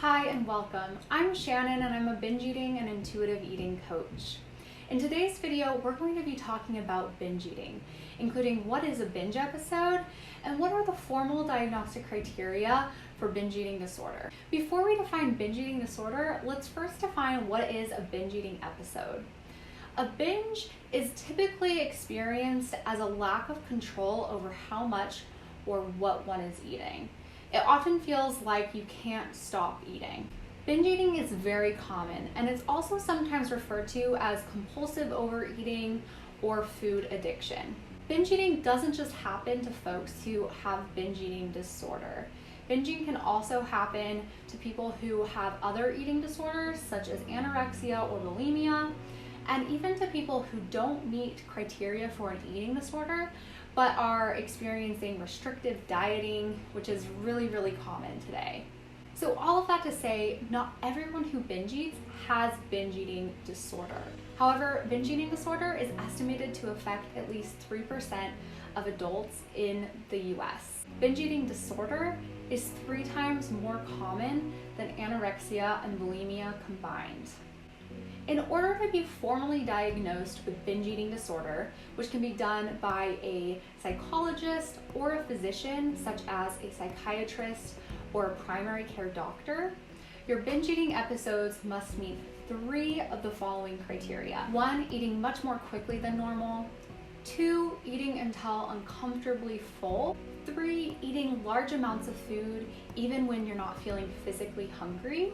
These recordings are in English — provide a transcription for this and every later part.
Hi and welcome. I'm Shannon and I'm a binge eating and intuitive eating coach. In today's video, we're going to be talking about binge eating, including what is a binge episode and what are the formal diagnostic criteria for binge eating disorder. Before we define binge eating disorder, let's first define what is a binge eating episode. A binge is typically experienced as a lack of control over how much or what one is eating. It often feels like you can't stop eating. Binge eating is very common, and it's also sometimes referred to as compulsive overeating or food addiction. Binge eating doesn't just happen to folks who have binge eating disorder. Binging can also happen to people who have other eating disorders such as anorexia or bulimia, and even to people who don't meet criteria for an eating disorder but are experiencing restrictive dieting, which is really common today. So all of that to say, not everyone who binge eats has binge eating disorder. However, binge eating disorder is estimated to affect at least 3% of adults in the US. Binge eating disorder is 3 times more common than anorexia and bulimia combined. In order to be formally diagnosed with binge eating disorder, which can be done by a psychologist or a physician, such as a psychiatrist or a primary care doctor, your binge eating episodes must meet 3 of the following criteria. 1, eating much more quickly than normal. 2, eating until uncomfortably full. 3, eating large amounts of food even when you're not feeling physically hungry.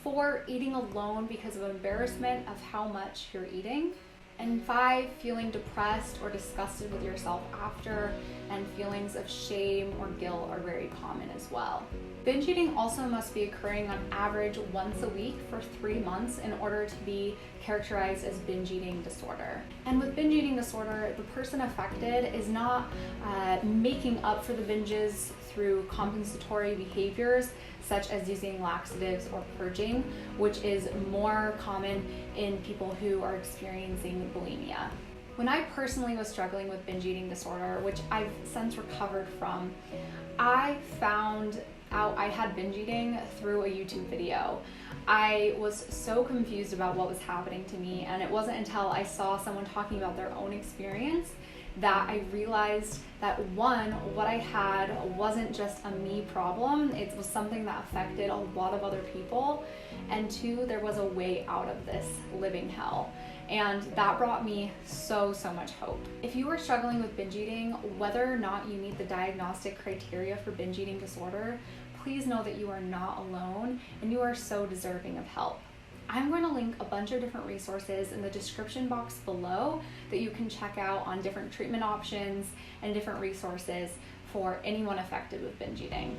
4, eating alone because of embarrassment of how much you're eating. And 5, feeling depressed or disgusted with yourself after, and feelings of shame or guilt are very common as well. Binge eating also must be occurring on average once a week for 3 months in order to be characterized as binge eating disorder. And with binge eating disorder, the person affected is not making up for the binges through compensatory behaviors such as using laxatives or purging, which is more common in people who are experiencing bulimia. When I personally was struggling with binge eating disorder, which I've since recovered from, I found out I had binge eating through a YouTube video. I was so confused about what was happening to me, and it wasn't until I saw someone talking about their own experience that I realized that 1, what I had wasn't just a me problem, it was something that affected a lot of other people, and 2, there was a way out of this living hell. And that brought me so much hope. If you are struggling with binge eating, whether or not you meet the diagnostic criteria for binge eating disorder, please know that you are not alone and you are so deserving of help. I'm going to link a bunch of different resources in the description box below that you can check out on different treatment options and different resources for anyone affected with binge eating.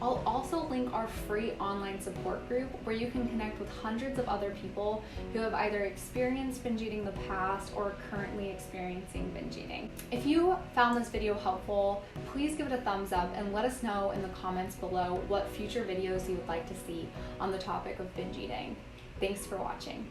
I'll also link our free online support group where you can connect with hundreds of other people who have either experienced binge eating in the past or are currently experiencing binge eating. If you found this video helpful, please give it a thumbs up and let us know in the comments below what future videos you would like to see on the topic of binge eating. Thanks for watching.